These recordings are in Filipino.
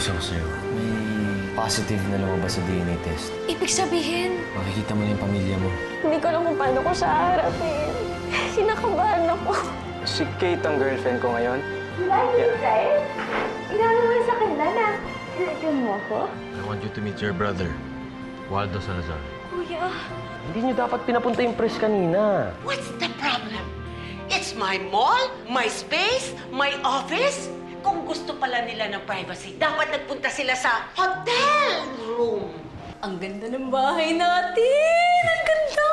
news ako sa'yo. May positive na lumabas sa DNA test. Ibig sabihin? Makikita mo na yung pamilya mo. Hindi ko alam kung paano ko siya harapin. Sinakabahan ako. Si Kate ang girlfriend ko ngayon. Lagi Israel? Inaano mo sa kanila na kailan mo ako? I want you to meet your brother, Waldo Salazar. Kuya. Hindi niyo dapat pinapunta yung press kanina. What's the problem? It's my mall, my space, my office. Kung gusto pala nila ng privacy, dapat nagpunta sila sa hotel room. Ang ganda ng bahay natin! Ang ganda!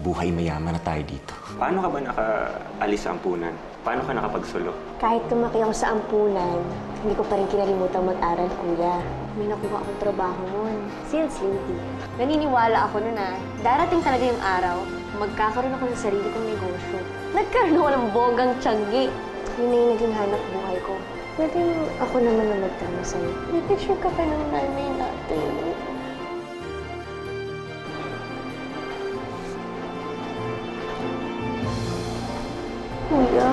Buhay mayaman na tayo dito. Paano ka ba nakaalis sa ampunan? Paano ka nakapagsulo? Kahit tumaki ako sa ampunan, hindi ko pa rin kinalimutan mag-aral, kuya. May nakuha akong trabaho nun. Sales lady. Naniniwala ako nun darating talaga yung araw, magkakaroon ako ng sarili kong negosyo. Nagkaroon ako ng bonggang tiyanggi. Yun na yung naging hanap buhay ko. Pwede ako naman na magtama sa'yo. May picture ka pa ng nanay natin. Kuya,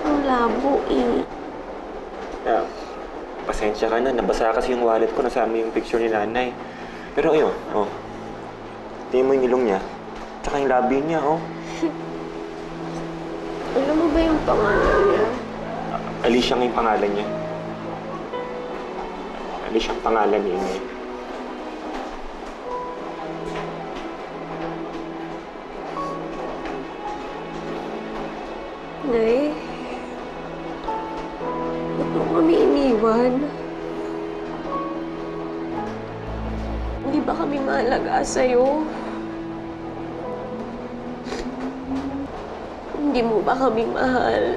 ang labo eh. Pasensya ka na. Nabasa kasi yung wallet ko. Nasama yung picture ni nanay. Pero ayun, tingin mo yung ilong niya. Tsaka yung labi niya, Alam mo ba yung pangalan niya? Alicia nga yung pangalan niya. Alicia ang pangalan niya. Nay, ba't mo kami iniwan? Hindi ba kami mahalaga sa'yo? Hindi mo ba kami mahal?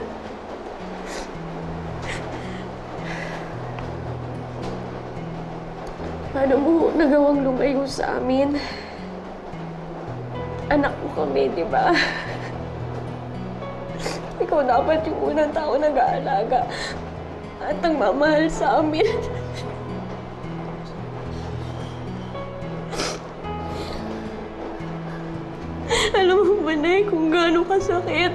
Paano mo nagawang lumayo sa amin? Anak mo kami, di ba? Ikaw dapat yung unang tao nag-aalaga at nagmamahal sa amin. Alam mo ba, Nay, kung gaano kasakit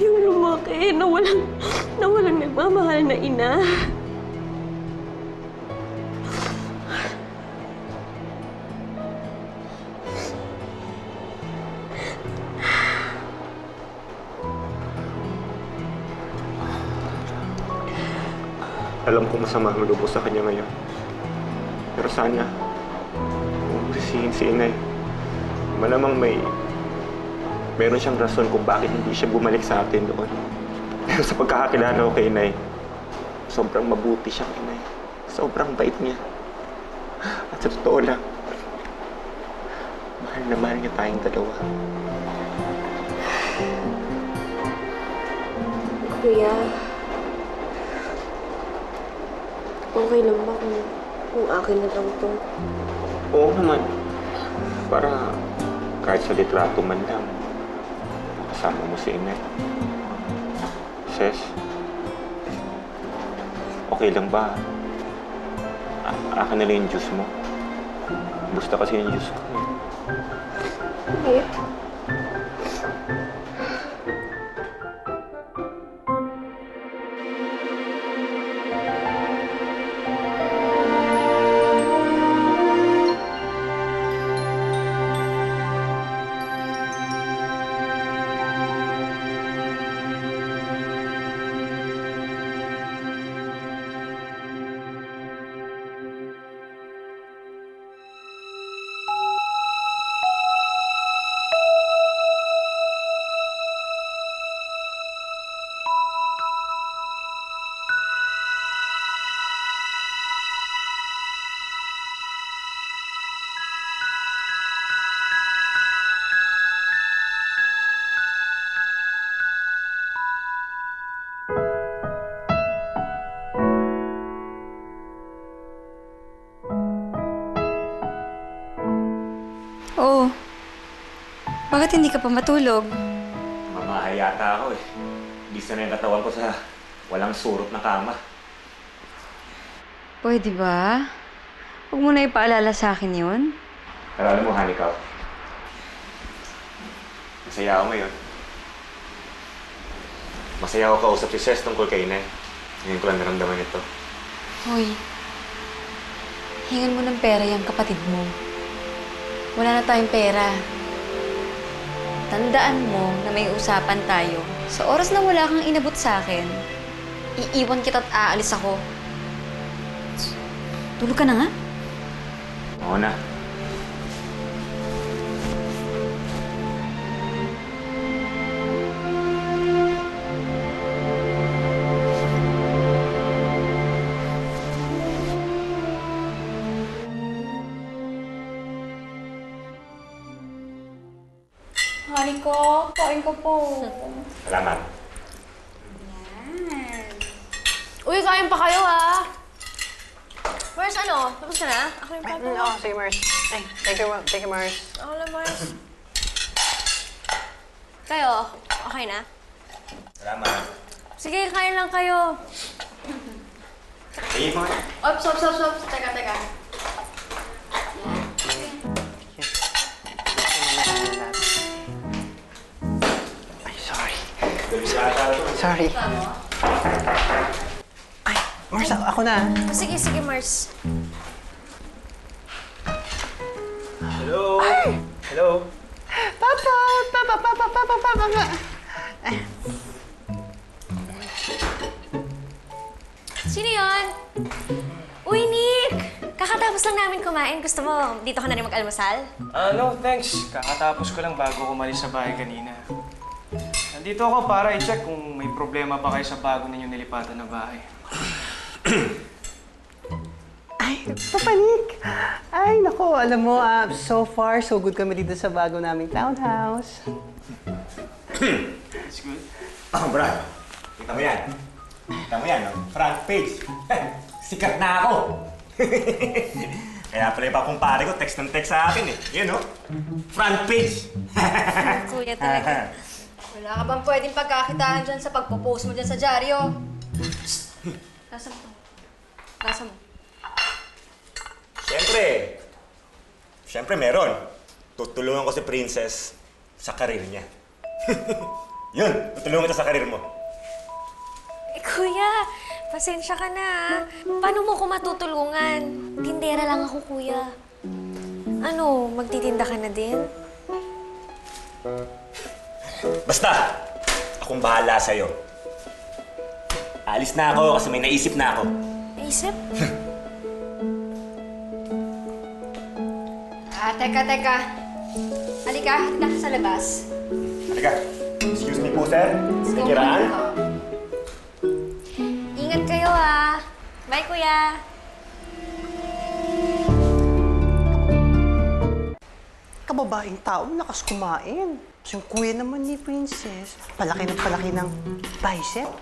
yung lumaki na walang nagmamahal na ina. Alam ko masama ang loob sa kanya ngayon. Pero sana, kung sisihin si inay, malamang meron siyang rason kung bakit hindi siya bumalik sa atin doon. Pero sa pagkakakilala ko kay inay, sobrang mabuti siyang inay. Sobrang bait niya. At sa totoo lang, mahal na mahal niya tayong dalawa. Kuya, okay lang ba kung akin na lang to? Oo naman. Para kahit sa litrato man lang, kasama mo si inay. Ses, okay lang ba? Akin na lang yung juice mo. Gusto kasi yung juice ko. Okay. Oh, bakit hindi ka pa matulog? Mamahay yata ako eh. Hindi na yung katawan ko sa walang surot na kama. Pwede ba? Huwag mo na ipaalala sa akin yun. Pero alam mo, honey, Cup, masaya ako ngayon. Masaya ako kausap si Ses tungkol kay Inay. Ngayon ko lang naramdaman ito. Hoy, hingan mo ng pera yung kapatid mo. Wala na tayong pera. Tandaan mo na may usapan tayo. Sa oras na wala kang inabot sa akin, iiwan kita at aalis ako. Tulog ka na nga? Oo na. Honey ko, kain ko po. Salamat. Uy, kain pa kayo, ha? Mars, ano? Tapos ka na? Ako yung papa. Oo, sige, Mars. Ay, thank you, Mars. Ako lang, Mars. Kayo, okay na? Salamat. Sige, kain lang kayo. Sige mo. Ops. Teka. Ay, sorry. Sorry. Ay, Mars, ako na. Sige, Mars. Hello! Hello! Papa! Sino yon? Uy, Nick! Kakatapos lang namin kumain. Gusto mo, dito ka na rin mag-almusal? No, thanks. Kakatapos ko lang bago umalis sa bahay kanina. Nandito ako para i-check kung may problema pa kayo sa bago ninyong nilipatan na bahay. Ay, Papa Nick! Ay, nako, alam mo, so far, so good kami dito sa bago naming townhouse. That's good. Oh, Brad. Kita mo yan. Kita mo yan, no? Front page. Sikat na ako. Kaya pala yung pakumpare ko, text ng text sa akin eh. Yan, no? Front page. Kuya talaga. Wala ka bang pwedeng pagkakitaan dyan sa pagpo-post mo dyan sa dyaryo? Nasa mo. Siyempre meron. Tutulungan ko si Princess sa karir niya. Yun, tutulungan kita sa karir mo. Kuya, pasensya ka na. Paano mo ko matutulungan? Tindera lang ako, kuya. Ano, magtitinda ka na din? Basta, akong bahala sa'yo. Alis na ako kasi may naisip na ako. Naisip? Teka. Halika, halika sa labas. Halika. Excuse me po, sir. Nakikiraan? Ingat kayo, ha. Bye, kuya. Kababaeng tao, lakas kumain. Yung kuya naman ni Princess, palaki ng bicep.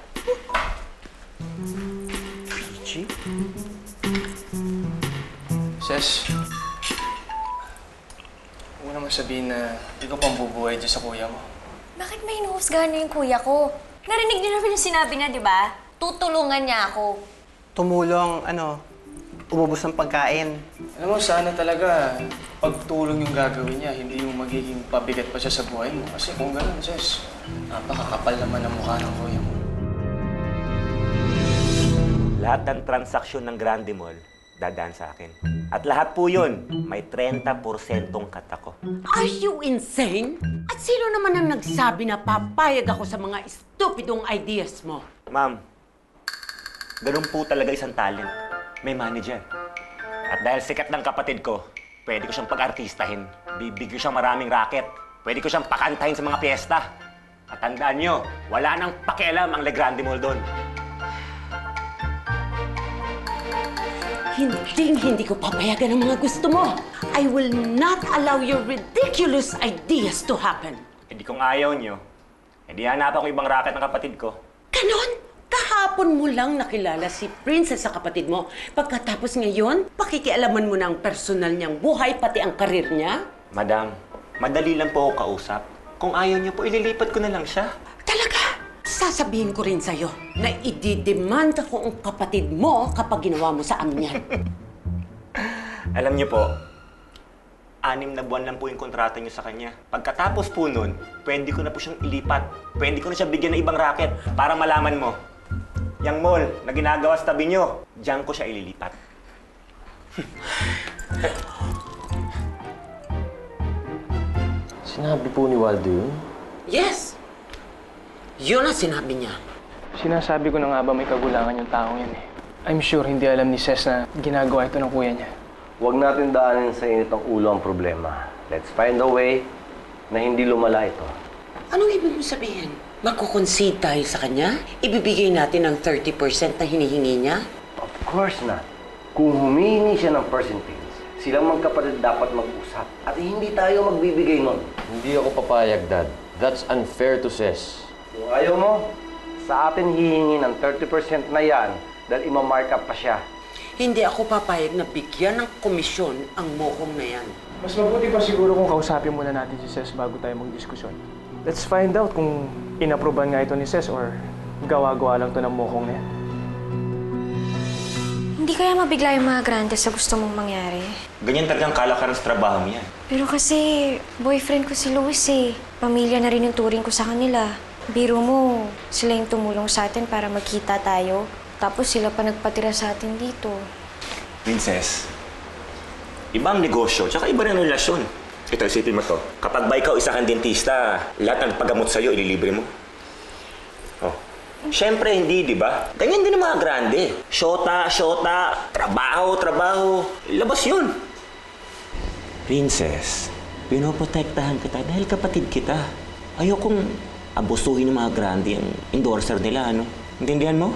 Fiji? Ses, huwag mo naman sabihin na ikaw pang bubuhay dyan sa kuya mo. Bakit may inuhusgahan niyo yung kuya ko? Narinig niyo naman yung sinabi niya, di ba? Tutulungan niya ako. Tumulong, umubos ng pagkain. Alam mo, sana talaga pagtulong yung gagawin niya, hindi yung magiging pabigat pa siya sa buhay mo. Kasi kung gano'n, Ses, napakakapal naman ang mukha ng kuya mo. Lahat ng transaksyon ng Grande Mall, dadaan sa akin. At lahat po yun, may 30% cut ako. Are you insane? At sino naman ang nagsabi na papayag ako sa mga estupidong ideas mo? Ma'am, ganun po talaga isang talent. May manager. At dahil sikat ng kapatid ko, pwede ko siyang pag-artistahin. Bibigyan siyang maraming racket. Pwede ko siyang pakantahin sa mga piyesta. At tandaan nyo, wala nang pakialam ang Le Grande Mall doon. Hindi ko papayagan ang mga gusto mo. I will not allow your ridiculous ideas to happen. Hindi kung ayaw nyo, hindi hanapan ko ibang racket ng kapatid ko. Ganon? Kahapon mo lang nakilala si Princess sa kapatid mo. Pagkatapos ngayon, pakikialaman mo na ang personal niyang buhay, pati ang karir niya? Madam, madali lang po ako kausap. Kung ayaw niyo po, ililipat ko na lang siya. Talaga? Sasabihin ko rin sa'yo na i-demand ako ang kapatid mo kapag ginawa mo sa amin yan. Alam niyo po, 6 na buwan lang po yung kontrata niyo sa kanya. Pagkatapos po nun, pwede ko na po siyang ilipat. Pwede ko na siya bigyan ng ibang racket para malaman mo. Yang mall na ginagawa sa tabi niyo, diyan ko siya ililipat. Sinabi po ni Waldo yun? Yes! Yun ang sinabi niya. Sinasabi ko na nga ba may kagulangan yung taong yan eh. I'm sure hindi alam ni Ses na ginagawa ito ng kuya niya. Huwag natin daanin sa init ng ulo ang problema. Let's find a way na hindi lumala ito. Anong ibig mo sabihin? Magkukoncede tayo sa kanya? Ibibigay natin ang 30% na hinihingi niya? Of course not. Kung humihingi siya ng percentage, silang magkapatid dapat mag-usap. At hindi tayo magbibigay nun. Hindi ako papayag, Dad. That's unfair to Ses. Kung ayaw mo, sa atin hihingi ng 30% na yan dahil ima-mark up pa siya. Hindi ako papayag na bigyan ng komisyon ang mohong na yan. Mas mabuti pa siguro kung kausapin muna natin si Ses bago tayo magdiskusyon. Let's find out kung inaproban nga ito ni Ses or gawa-gawa lang ito ng mohong na yan. Hindi kaya mabigla yung mga grande sa gusto mong mangyari. Ganyan talagang kalakaran sa trabaho niya. Pero kasi, boyfriend ko si Luis eh. Pamilya na rin yung turing ko sa kanila. Biro mo, sila yung tumulong sa atin para magkita tayo. Tapos sila pa nagpatira sa atin dito. Princess, ibang negosyo, tsaka iba rin ang relasyon. Ito, isipin mo to. Kapag ba ikaw isa kang dentista, lahat ng paggamot sa'yo, ililibre mo. Oh. Siyempre, hindi, di ba? Ganyan din ang mga grande. Shota, trabaho. Labas yun. Princess, pinoprotektahan kita dahil kapatid kita. Ayokong abusuhin ng mga grande ang endorser nila, ano? Intindihan mo?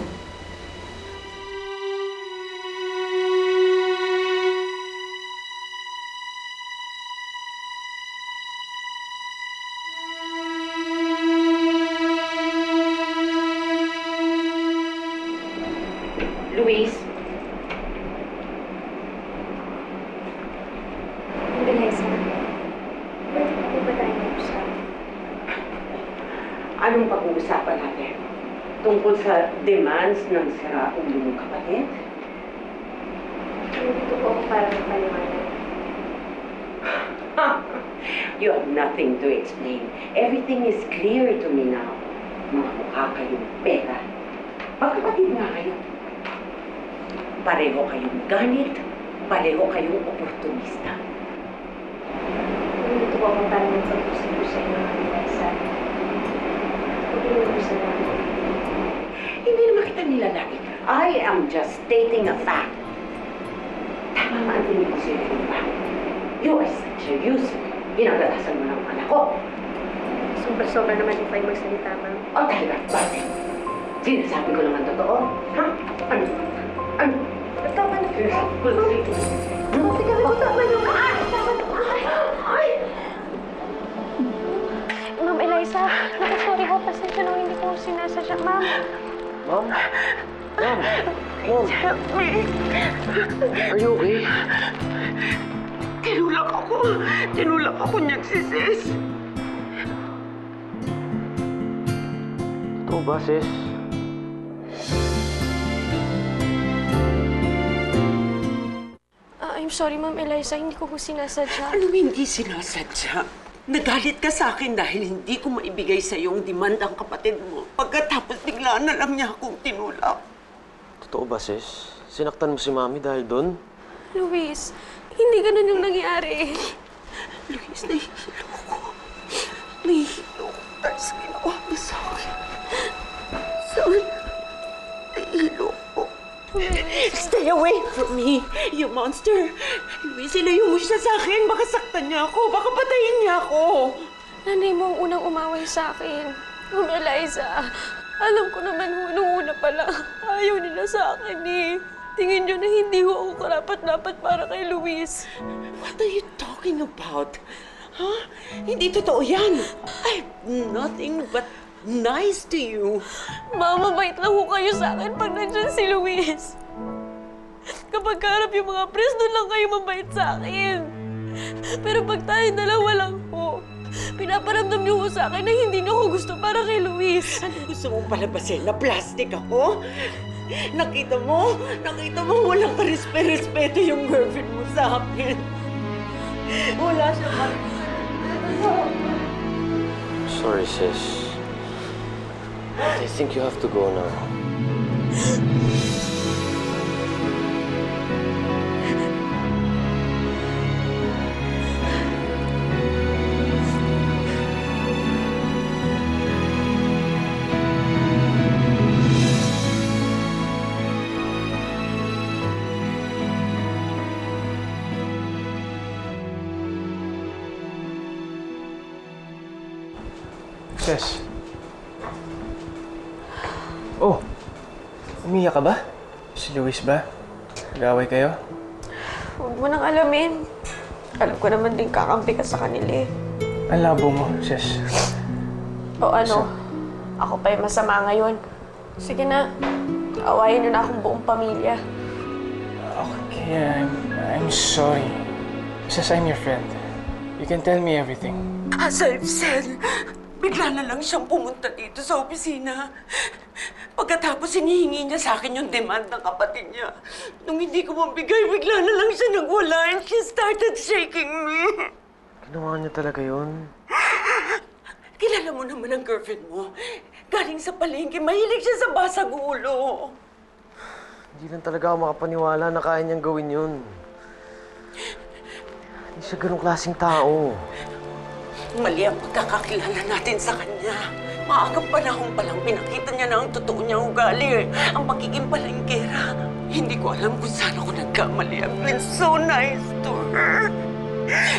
Luis, Vanessa, pwede ba tayo mag-usap? anong pag-uusapan natin? Tungkol sa demands ng sira-ulo mong kapatid? Nandito po ako para magpaliwanag. You have nothing to explain. Everything is clear to me now. Mga mukha kayong pera. Magkapatid nga kayo. Pareho kayong ganit, pareho kayong oportunista. Nandito po ako para magpag-usap ko sa inyo, Vanessa. Pag-inuusan natin. Hindi naman kita nilalait. I am just stating a fact. Tama nga ang tiniposition ba? You are such a user. Ginagalasan mo ng anak ko. Sobra-sobra naman if ay magsalita, ma'am. O talaga, bakit? Sinasabi ko naman totoo. Ha? Ano? Tama na. Teka, tama yung Ay! Ma'am Eliza, naku, sorry ho. Pasensya nung hindi ko sinasadya, ma'am. Ma'am? Help me! Are you okay? Tinulak ako niyang si Sis. Totoo ba, sis? I'm sorry, Ma'am Eliza. Hindi ko sinasadya. Anong hindi sinasadya? Nagalit ka sa akin dahil hindi ko maibigay sa iyo ang demand ang kapatid mo. Pagkatapos bigla na lang niya akong tinulak. Totoo ba, Sis? Sinaktan mo si Mami dahil doon? Luis, hindi ganun yung nangyari. Luis, nahihilo ko. Nahihilo ko dahil sa ginawa mo sa akin. Saan? Nahihilo ko. Stay away from me, you monster! Luis, ilayo mo siya sa akin. Baka saktan niya ako. Baka patayin niya ako. Nanay mo ang unang umaway sa akin. Ma'am Eliza, alam ko naman nung una pa lang, ayaw nila sa akin eh. Tingin nyo na hindi ho ako karapat-dapat para kay Luis. What are you talking about? Huh? Hindi totoo yan. I'm nothing but nice to you. Mama, mabait lang ho kayo sa akin pag nandyan si Luis. Kapag karap yung mga pres, doon lang kayo mabait sa akin. Pero pag tayong dalawa lang ho, pinaparamdam niyo ho sa akin na hindi niyo ako gusto para kay Luis. Ano gusto mong palabasin? Na plastic ako? Nakita mo? Nakita mo walang karespeto yung girlfriend mo sa akin. wala siya Sorry, sis. I think you have to go now. Ses. Oh, umiyak ka ba? Si Luis ba? Nag-away kayo? Huwag mo nang alamin. Alam ko naman din kakampi ka sa kanila eh. Ang labo mo, Ses. O ano, ako pa yung masama ngayon. Sige na, awayin niyo na akong buong pamilya. Okay, I'm sorry. Ses, I'm your friend. You can tell me everything. As I've said, bigla na lang siyang pumunta dito sa opisina. Pagkatapos hinihingi niya sa akin yung demand ng kapatid niya. Nung hindi ko mabigay, bigla na lang siya nagwala and she started shaking me. Ginawa niya talaga yun. Kilala mo naman ang girlfriend mo. Galing sa palengke, mahilig siya sa basag ulo. Hindi lang talaga ako makapaniwala na kaya niyang gawin yun. Hindi siya ganong klaseng tao. Mali ang pagkakakilala natin sa kanya. Maagang panahon pa lang, pinakita niya na ang totoo niyang ugali. Ang pagiging palengkera. Hindi ko alam kung saan ako nagkamali. I've been so nice to her.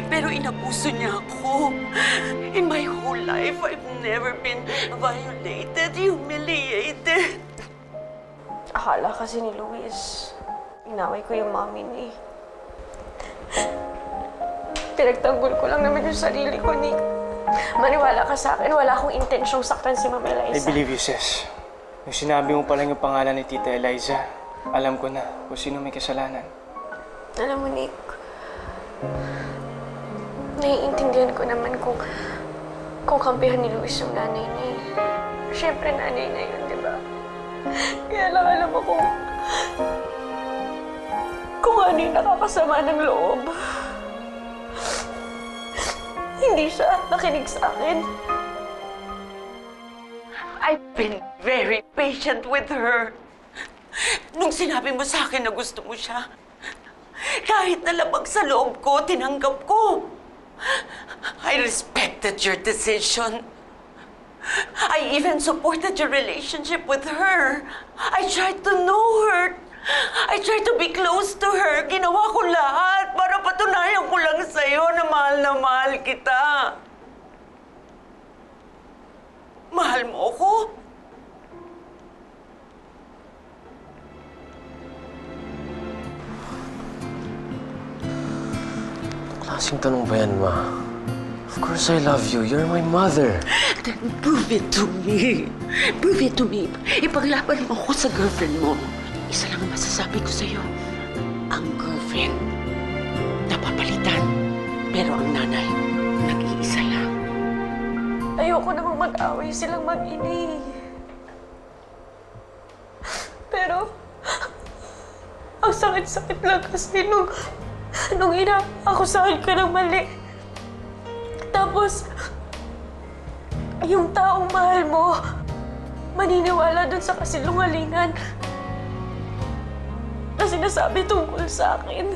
Pero inabuso niya ako. In my whole life, I've never been violated, humiliated. Akala kasi ni Luis, inaway ko yung mami ni. Pinagtanggol ko lang naman yung sarili ko, Nick. Maniwala ka sa akin, wala akong intensyong saktan si Mama Eliza. I believe you, Ses. Nung sinabi mo pa lang yung pangalan ni Tita Eliza, alam ko na kung sino may kasalanan. Alam mo, Nick, naiintindihan ko naman kung kampihan ni Luis yung nanay niya. Siyempre, nanay na yun, di ba? Kaya lang alam mo kung ano yung nakakasama ng loob. Hindi siya nakinig sa akin. I've been very patient with her. Nung sinabi mo sa akin na gusto mo siya, kahit nalabag sa loob ko, tinanggap ko. I respected your decision. I even supported your relationship with her. I tried to know her. I tried to be close to her. Ginawa ko lahat para patunayan ko lang sa'yo na mahal kita. Mahal mo ako? Klaseng tanong ba yan, Ma? Of course I love you. You're my mother. Then prove it to me. Prove it to me. Ipaglaban mo ako sa girlfriend mo. Isa lang ang masasabi ko sa'yo. Ang girlfriend, napapalitan. Pero ang nanay, nag-iisa lang. Ayoko namang mag-away silang mag-ini. Pero, ang sakit-sakit lang kasi nung ina-akusahan ka ng mali. Tapos, yung taong mahal mo, maniniwala dun sa kasinungalingan na sinasabi tungkol sa akin.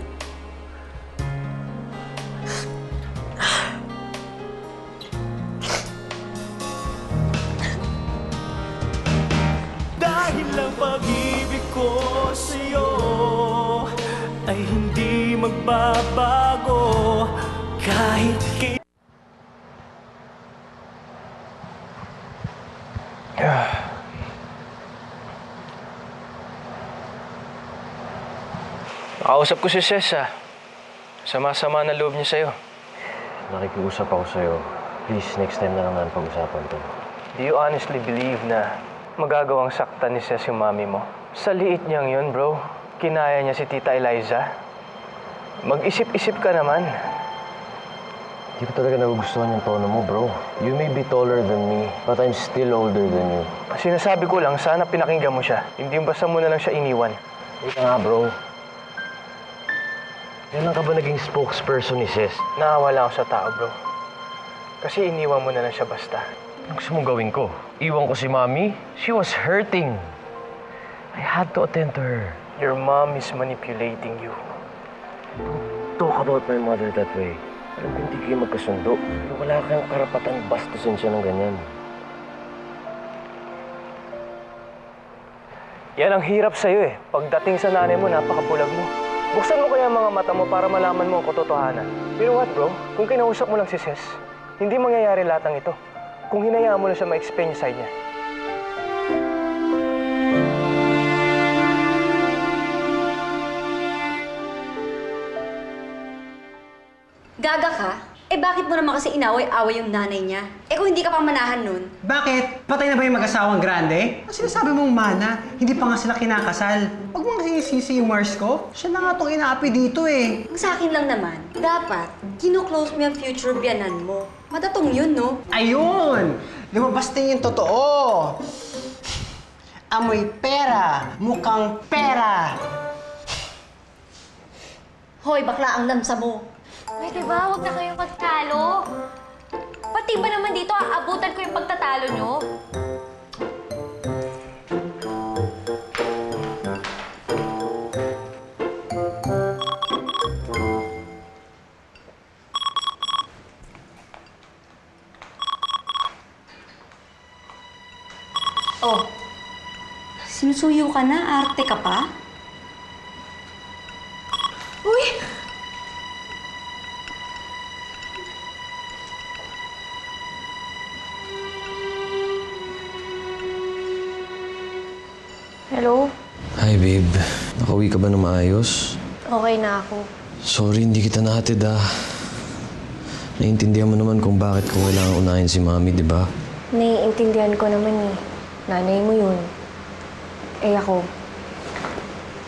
Dahil ang pag-ibig ko sa'yo ay hindi magbabago kahit kailan. Nakausap ko si Ses, ah. Sama-sama na loob niya sa'yo. Nakikiusap ako sa'yo. Please, next time na lang natin pag-usapan to. Do you honestly believe na magagawang saktan ni Ses yung mami mo? Sa liit niyang yun, bro. Kinaya niya si Tita Eliza. Mag-isip-isip ka naman. Hindi ko talaga nagugustuhan yung tono mo, bro. You may be taller than me, but I'm still older than you. Sinasabi ko lang, sana pinakinggan mo siya. Hindi basta mo na lang siya iniwan. Ika nga, bro. Kailan ka ba naging spokesperson ni Sis? Naawa lang ako sa tao, bro. Kasi iniwan mo na lang siya basta. Anong gusto mong gawin ko? Iwan ko si Mommy? She was hurting. I had to attend to her. Your mom is manipulating you. Talk about my mother that way. Alam ko hindi kayo magkasundo. Pero wala kang karapatan bastusin siya ng ganyan. Yan ang hirap sa'yo eh. Pagdating sa nanay mo, napakabulag mo. Buksan mo kaya ang mga mata mo para malaman mo ang katotohanan. You know what, bro? Kung kinausap mo lang si Ses, hindi mangyayari lahat ng ito. Kung hinayaan mo na siya ma-explain yung side niya. Gaga ka? Eh bakit mo naman kasi inaway-away yung nanay niya? Eh kung hindi ka pang manahan nun? Bakit? Patay na ba yung mag-asawang grande? Ang sinasabi mong mana, hindi pa nga sila kinakasal. Huwag mong sinisisi yung Mars ko. Siya na nga itong inaapi dito eh. Ang sa akin lang naman, dapat kino-close mo yung future biyanan mo. Matatong yun, no? Ayun! Lumabas din yung totoo. Amoy pera, mukhang pera. Hoy, bakla ang lamsa mo. Pwede ba? Huwag na kayong magtalo. Pati ba naman dito, aabutan ko yung pagtatalo nyo? Oh, sinusuyo ka na? Arte ka pa? Uy! Hello? Hi, babe. Nakauwi ka ba na maayos? Okay na ako. Sorry, hindi kita nahatid Naiintindihan mo naman kung bakit ko kailangan unahin si Mami, di ba? Naiintindihan ko naman eh. Nanay mo yun. Eh ako.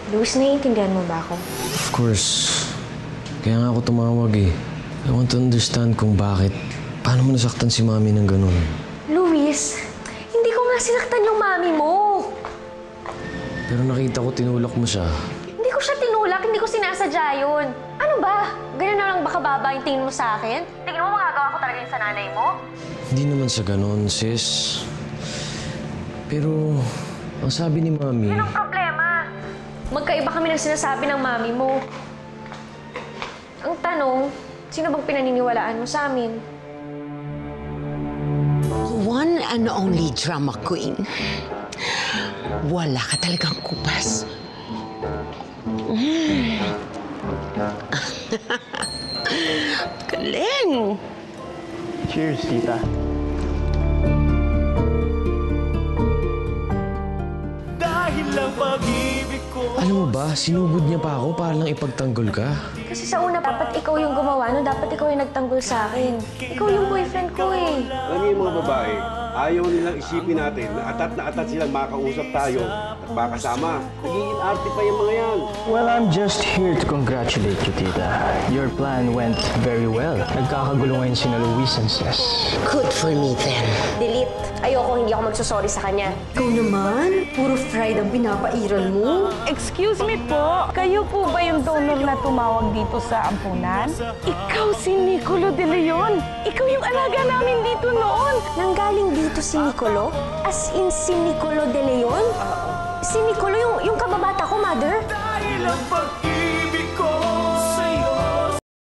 Luis, naiintindihan mo ba ako? Of course. Kaya nga ako tumawag eh. I want to understand kung bakit. Paano mo nasaktan si Mami ng ganun? Luis, hindi ko nga sinaktan yung mami mo. Pero nakita ko tinulak mo siya. Hindi ko siya tinulak, hindi ko sinasadya yun. Ano ba? Ganun na lang ba kababa yung tingin mo sa akin? Tingin mo magagawa ko talaga yun sa nanay mo? Hindi naman sa ganun, sis. Pero, ang sabi ni Mami... Anong problema? Magkaiba kami ng sinasabi ng mami mo. Ang tanong, sino bang pinaniniwalaan mo sa amin? One and only drama queen. Wala ka talagang kupas. Galing! Cheers, tita. Dahil lang pag-ibig ko. Alam mo ba, sinugod niya pa ako para lang ipagtanggol ka. Kasi sa una, dapat ikaw yung gumawa, no? Dapat ikaw yung nagtanggol sa akin. Ikaw yung boyfriend ko eh. Alam niyo yung mga babae, ayaw nilang isipin natin na atat silang makausap tayo at makasama. Nagiging arte pa yung mga yan. Well, I'm just here to congratulate you, tita. Your plan went very well. Nagkakagulo ngayon sina Luis and Ses. Good for me then. Delete. Ayoko, hindi ako magsusorry sa kanya. Ikaw naman, puro fried ang pinapairan mo. Excuse me po, kayo po ba yung donor na tumawag dito sa ampunan? Ikaw si Nicolo De Leon. Ikaw yung alaga namin dito noon. Nanggaling dito si Nicolo? As in si Nicolo De Leon? Si Nicolo, yung kababata ko, mother? Dahil ang pag